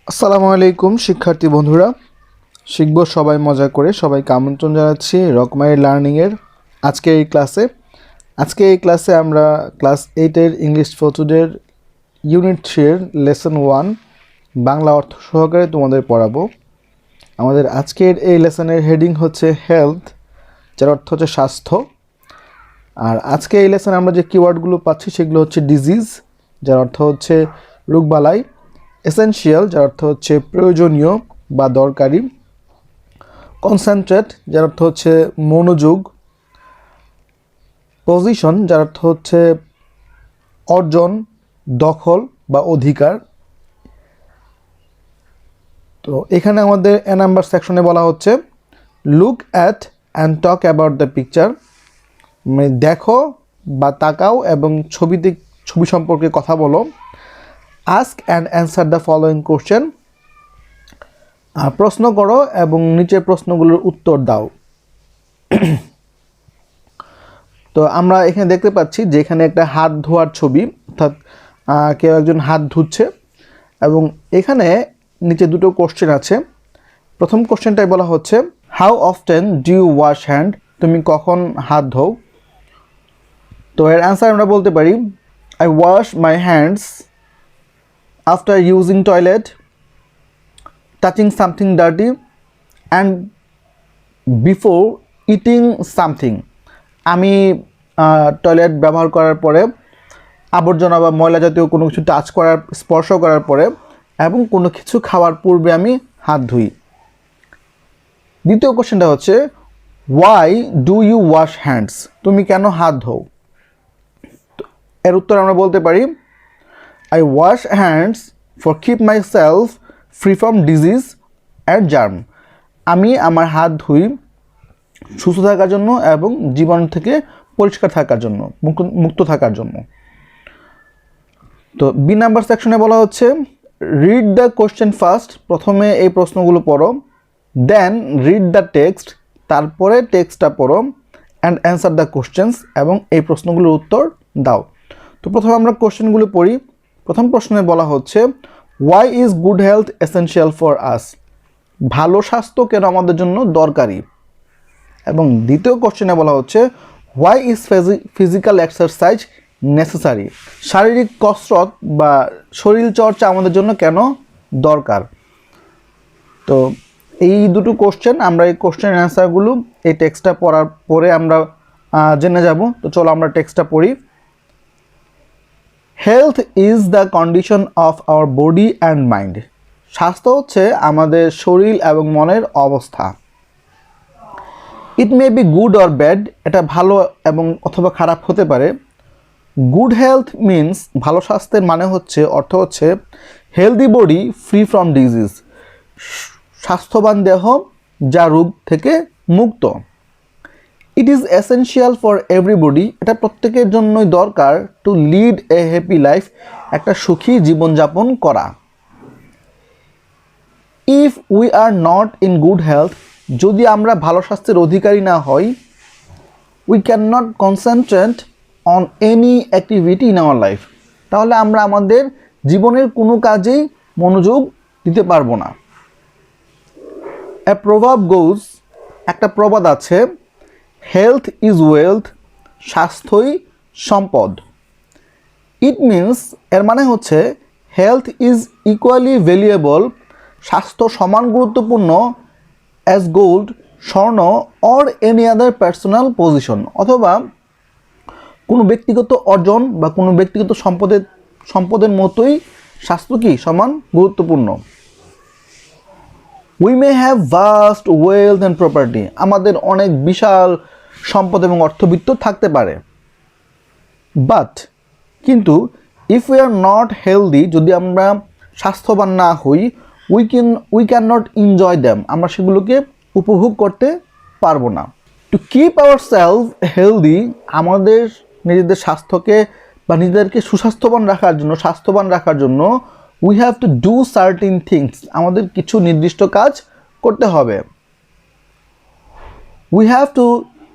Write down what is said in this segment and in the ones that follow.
আসসালামু আলাইকুম শিক্ষার্থী বন্ধুরা, শিখব সবাই মজা করে। সবাইকে আমন্ত্রণ জানাচ্ছি রকমারি লার্নিংয়ের আজকে এই ক্লাসে আমরা ক্লাস 8-এর ইংলিশ ফর টুডের ইউনিট 3-এর লেসন 1 বাংলা অর্থ সহকারে তোমাদের পড়াবো। আমাদের আজকের এই লেসনের হেডিং হচ্ছে হেলথ, যার অর্থ হচ্ছে স্বাস্থ্য। আর আজকে এই লেসনে আমরা যে কিওয়ার্ডগুলো পাচ্ছি সেগুলো হচ্ছে ডিজিজ, যার অর্থ হচ্ছে রোগবালাই, এসেনশিয়াল, যার অর্থ হচ্ছে প্রয়োজনীয় বা দরকারি, কনসেন্ট্রেট, যার অর্থ হচ্ছে মনোযোগ, পজিশন, যার অর্থ হচ্ছে অর্জন, দখল বা অধিকার। তো এখানে আমাদের এ নাম্বার সেকশনে বলা হচ্ছে look at and talk about the picture, মানে দেখো বা তাকাও এবং ছবি সম্পর্কে কথা বলো। Ask and answer the following question, প্রশ্ন করো এবং নিচের প্রশ্নগুলোর উত্তর দাও। তো আমরা এখানে দেখতে পাচ্ছি যে এখানে একটা হাত ধোয়ার ছবি, অর্থাৎ কেউ একজন হাত ধুচ্ছে এবং এখানে নিচে দুটো কোশ্চেন আছে। প্রথম কোশ্চেনটাই বলা হচ্ছে how often do you wash hand, তুমি কখন হাত ধোও? তো এর অ্যান্সার আমরা বলতে পারি I wash my hands after using toilet, touching something dirty and before eating something. আমি টয়লেট ব্যবহার করার পরে, আবর্জনা বা ময়লা জাতীয় কোনো কিছু স্পর্শ করার পরে এবং কোনো কিছু খাওয়ার পূর্বে আমি হাত ধুই। দ্বিতীয় কোশ্চেনটা হচ্ছে why do you wash hands, তুমি কেন হাত ধোও? এর উত্তর আমরা বলতে পারি I wash hands for keep myself free from disease and germ, আমি আমার হাত ধুই সুস্থ থাকার জন্য এবং জীবাণু থেকে পরিষ্কার থাকার জন্য, মুক্ত থাকার জন্য। তো বি নাম্বার সেকশনে বলা হচ্ছে রিড দ্য কোশ্চেন ফার্স্ট, প্রথমে এই প্রশ্নগুলো পড়ো, দেন রিড দ্য টেক্সট, তারপরে টেক্সটটা পড়ো, অ্যান্ড অ্যান্সার দ্য কোশ্চেন্স, এবং এই প্রশ্নগুলোর উত্তর দাও। তো প্রথমে আমরা কোশ্চেনগুলো পড়ি। প্রথম প্রশ্নে বলা হচ্ছে why is good health essential for us, ভালো স্বাস্থ্য কেন আমাদের জন্য দরকারি? এবং দ্বিতীয় কোশ্চেনে বলা হচ্ছে why is physical exercise necessary, শারীরিক কসরত বা শরীর চর্চা আমাদের জন্য কেন দরকার? তো এই দুটো কোশ্চেন, আমরা এই কোশ্চেনের অ্যান্সারগুলো এই টেক্সটটা পড়ার পরে আমরা জেনে যাব। তো চলো আমরা টেক্সটটা পড়ি। Health is the condition of our body and mind, স্বাস্থ্য হচ্ছে আমাদের শরীর এবং মনের অবস্থা। It may be good or bad, এটা ভালো এবং অথবা খারাপ হতে পারে। গুড হেলথ মিনস, ভালো স্বাস্থ্যের মানে হচ্ছে, অর্থ হচ্ছে healthy body free from disease, স্বাস্থ্যবান দেহ যা রোগ থেকে মুক্ত। It is essential for everybody, এটা প্রত্যেকের জন্যই দরকার to lead a happy life, একটা সুখী জীবনযাপন করা। If we are not in good health, যদি আমরা ভালো স্বাস্থ্যের অধিকারী না হই, we can not concentrate on any activity in our life, তাহলে আমরা আমাদের জীবনের কোনো কাজেই মনোযোগ দিতে পারবো না। এ প্রভাব গোজ, একটা প্রবাদ আছে, হেলথ ইজ ওয়েলথ, স্বাস্থ্যই সম্পদ। ইট মিনস, এর মানে হচ্ছে হেলথ ইজ ইকুয়ালি ভ্যালুয়েবল, স্বাস্থ্য সমান গুরুত্বপূর্ণ অ্যাজ গোল্ড, স্বর্ণ, or any other personal position, অথবা কোনো ব্যক্তিগত অর্জন বা কোনো ব্যক্তিগত সম্পদের মতোই স্বাস্থ্য কি সমান গুরুত্বপূর্ণ। We may have vast wealth and property, আমাদের অনেক বিশাল সম্পদ এবং অর্থবিত্ত থাকতে পারে। বাট, কিন্তু if we are not healthy, যদি আমরা স্বাস্থ্যবান না হই, we can not enjoy them, আমরা সেগুলোকে উপভোগ করতে পারবো না। To keep our self healthy, আমাদের নিজেদের স্বাস্থ্যকে বা নিজেদেরকে স্বাস্থ্যবান রাখার জন্য we have to do certain things, আমাদের কিছু নির্দিষ্ট কাজ করতে হবে। We have to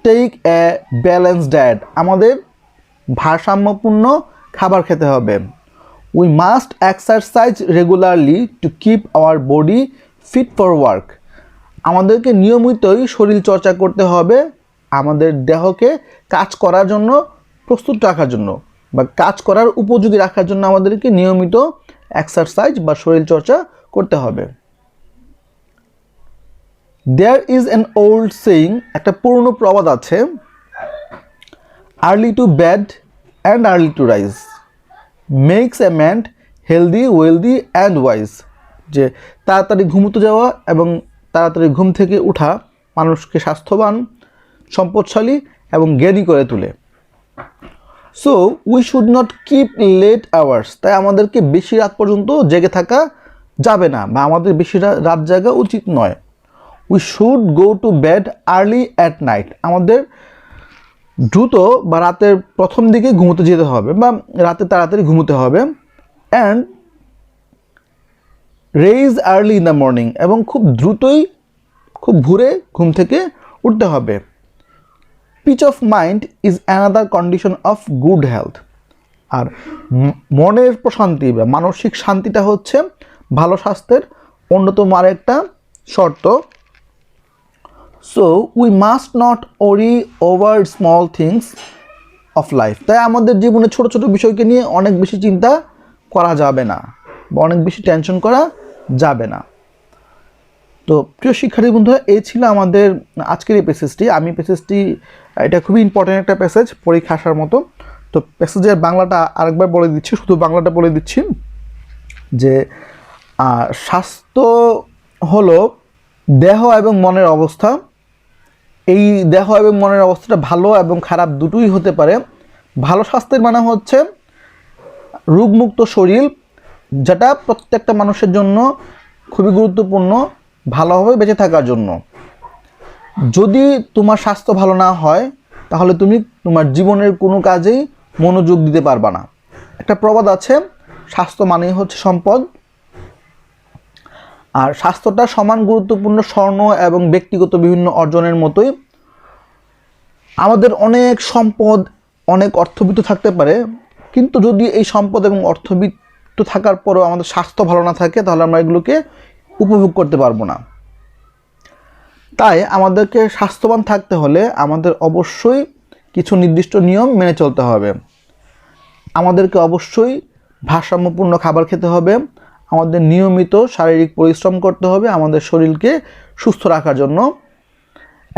take a balance diet, আমাদের ভারসাম্যপূর্ণ খাবার খেতে হবে। We must exercise regularly to keep our body fit for work. আমাদেরকে নিয়মিতই শরীর চর্চা করতে হবে আমাদের দেহকে কাজ করার জন্য প্রস্তুত রাখার জন্য বা কাজ করার উপযোগী রাখার জন্য আমাদেরকে নিয়মিত এক্সারসাইজ বা শরীর চর্চা করতে হবে। There is an old saying, একটা পুরনো প্রবাদ আছে, early to bed and early to rise makes a man healthy wealthy and wise. যে তাড়াতাড়ি ঘুমোতে যাওয়া এবং তাড়াতাড়ি ঘুম থেকে ওঠা মানুষকে স্বাস্থ্যবান, সম্পদশালী এবং জ্ঞানী করে তোলে। So we should not keep late hours, তাই আমাদেরকে বেশি রাত পর্যন্ত জেগে থাকা যাবে না বা আমাদের বেশি রাত জাগা উচিত নয়। We should go to bed early at night, আমাদের দ্রুত বা রাতের প্রথম দিকে ঘুমোতে যেতে হবে বা রাতে তাড়াতাড়ি ঘুমোতে হবে। And raise early in the morning, এবং খুব দ্রুতই খুব ভোরে ঘুম থেকে উঠতে হবে। Peace of mind is another condition of good health, আর মনের প্রশান্তি বা মানসিক শান্তিটা হচ্ছে ভালো স্বাস্থ্যের অন্যতম আরেকটা শর্ত। সো উই মাস্ট নট ওরি over small things of life, তাই আমাদের জীবনে ছোট ছোট বিষয়কে নিয়ে অনেক বেশি চিন্তা করা যাবে না বা অনেক বেশি টেনশন করা যাবে না। তো প্রিয় শিক্ষার্থী বন্ধুরা, এই ছিল আমাদের আজকের এই প্যাসেজটি। আমি প্যাসেজটি এটা খুবই ইম্পর্ট্যান্ট একটা প্যাসেজ, পরীক্ষা আসার মতো। তো প্যাসেজের বাংলাটা আরেকবার বলে দিচ্ছি, শুধু বাংলাটা বলে দিচ্ছি যে স্বাস্থ্য হলো দেহ এবং মনের অবস্থা। এই দেহ এবং মনের অবস্থাটা ভালো এবং খারাপ দুটোই হতে পারে। ভালো স্বাস্থ্যের মানে হচ্ছে রোগমুক্ত শরীর, যেটা প্রত্যেকটা মানুষের জন্য খুবই গুরুত্বপূর্ণ ভালোভাবে বেঁচে থাকার জন্য। যদি তোমার স্বাস্থ্য ভালো না হয় তাহলে তুমি তোমার জীবনের কোনো কাজেই মনোযোগ দিতে পারবা না। একটা প্রবাদ আছে, স্বাস্থ্য মানেই হচ্ছে সম্পদ। আর স্বাস্থ্যটা সমান গুরুত্বপূর্ণ স্বর্ণ এবং ব্যক্তিগত বিভিন্ন অর্জনের মতোই। আমাদের অনেক সম্পদ, অনেক অর্থবিত্ত থাকতে পারে, কিন্তু যদি এই সম্পদ এবং অর্থবিত্ত থাকার পরেও আমাদের স্বাস্থ্য ভালো না থাকে তাহলে আমরা এগুলোকে উপভোগ করতে পারবো না। তাই আমাদেরকে স্বাস্থ্যবান থাকতে হলে আমাদের অবশ্যই কিছু নির্দিষ্ট নিয়ম মেনে চলতে হবে। আমাদেরকে অবশ্যই ভারসাম্যপূর্ণ খাবার খেতে হবে, আমাদের নিয়মিত শারীরিক পরিশ্রম করতে হবে আমাদের শরীরকে সুস্থ রাখার জন্য।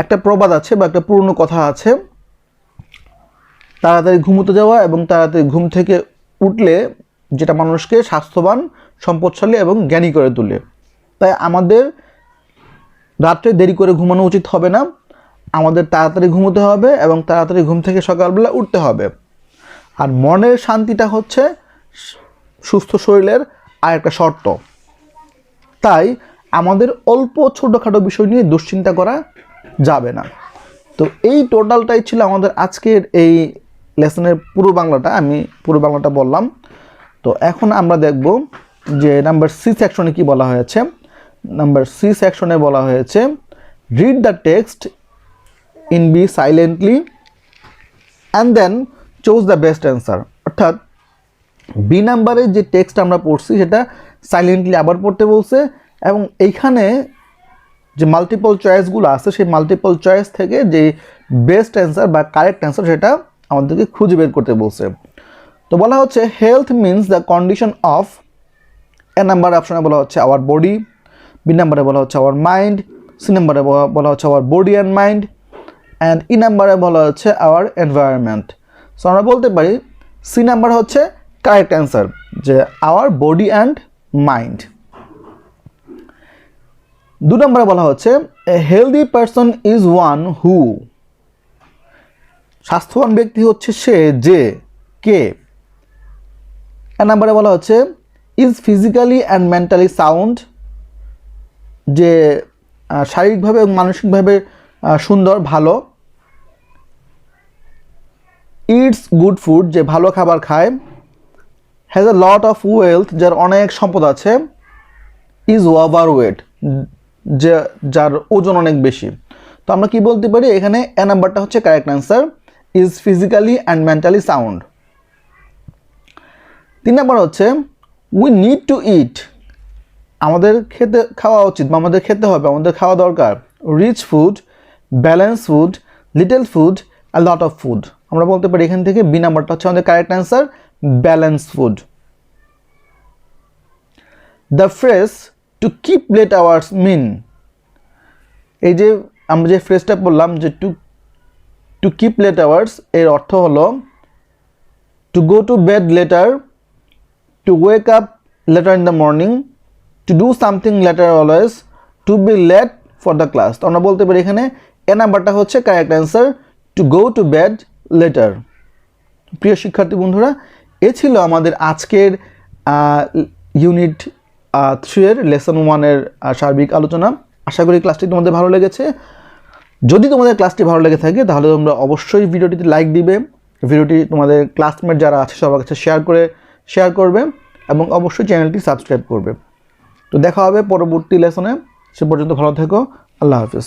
একটা প্রবাদ আছে বা একটা পুরনো কথা আছে, তাড়াতাড়ি ঘুমোতে যাওয়া এবং তাড়াতাড়ি ঘুম থেকে উঠলে যেটা মানুষকে স্বাস্থ্যবান, সম্পদশালী এবং জ্ঞানী করে তোলে। তাই আমাদের রাত্রে দেরি করে ঘুমানো উচিত হবে না, আমাদের তাড়াতাড়ি ঘুমোতে হবে এবং তাড়াতাড়ি ঘুম থেকে সকালবেলা উঠতে হবে। আর মনের শান্তিটা হচ্ছে সুস্থ শরীরের আরেকটা শর্ত। তাই আমাদের অল্প ছোটোখাটো বিষয় নিয়ে দুশ্চিন্তা করা যাবে না। তো এই টোটালটাই ছিল আমাদের আজকের এই লেসনের পুরো বাংলাটা, আমি পুরো বাংলাটা বললাম। তো এখন আমরা দেখব যে নাম্বার সি সেকশনে কি বলা হয়েছে। নাম্বার সি সেকশনে বলা হয়েছে read the text in B silently and then choose the best answer. অর্থাৎ বি নাম্বারে যে টেক্সট আমরা পড়ছি সেটা সাইলেন্টলি আবার পড়তে বলছে, এবং এইখানে যে মাল্টিপল চয়েসগুলো আছে সেই মাল্টিপল চয়েস থেকে যে বেস্ট অ্যান্সার বা কারেক্ট অ্যান্সার সেটা আমাদেরকে খুঁজে বের করতে বলছে। তো বলা হচ্ছে health means the condition of, A number অপশনে বলা হচ্ছে আওয়ার বডি, বি নাম্বারে বলা হচ্ছে আওয়ার মাইন্ড, সি নাম্বারে বলা হচ্ছে our body and mind, and E নাম্বারে বলা হচ্ছে আওয়ার এনভায়রনমেন্ট। সো আমরা বলতে পারি সি নাম্বার হচ্ছে কারেক্ট অ্যান্সার, যে আওয়ার বডি অ্যান্ড মাইন্ড। 2 নম্বরে বলা হচ্ছে a healthy person is one who, স্বাস্থ্যবান ব্যক্তি হচ্ছে সে যে কে। এ নাম্বারে বলা হচ্ছে is physically and mentally sound, যে শারীরিকভাবে এবং মানসিকভাবে সুন্দর ভালো। ইটস গুড ফুড, যে ভালো খাবার খায়। Has a lot of wealth, যার অনেক সম্পদ আছে। ইজ ওভার ওয়েট, যে যার ওজন অনেক বেশি। তো আমরা কি বলতে পারি এখানে এ নাম্বারটা হচ্ছে correct answer, is physically and mentally sound. 3 number হচ্ছে উই নিড টু ইট, আমাদের খাওয়া উচিত বা আমাদের খেতে হবে, আমাদের খাওয়া দরকার। Rich food, balance food, little food, a lot of food. আমরা বলতে পারি এখান থেকে বি নাম্বারটা হচ্ছে আমাদের correct answer, balance food. The phrase to keep late hours mean, এই যে আমরা যে ফ্রেজটা বললাম যে টু কিপ লেট আওয়ার্স, এর অর্থ হলো to go to bed later, to wake up later in the morning, to do something later always, to be late for the class. তো আমরা বলতে পারি এখানে এ নাম্বারটা হচ্ছে correct answer, to go to bed later. প্রিয় শিক্ষার্থী বন্ধুরা, এ ছিল আমাদের আজকের ইউনিট 3 এর লেসন 1 এর সার্বিক আলোচনা। আশা করি ক্লাসটি তোমাদের ভালো লেগেছে। যদি তোমাদের ক্লাসটি ভালো লেগে থাকে তাহলে তোমরা অবশ্যই ভিডিওটিতে লাইক দিবে, ভিডিওটি তোমাদের ক্লাসমেট যারা আছে সবার কাছে শেয়ার করবে এবং অবশ্যই চ্যানেলটি সাবস্ক্রাইব করবে। তো দেখা হবে পরবর্তী লেসনে, সে পর্যন্ত ভালো থেকো, আল্লাহ হাফেজ।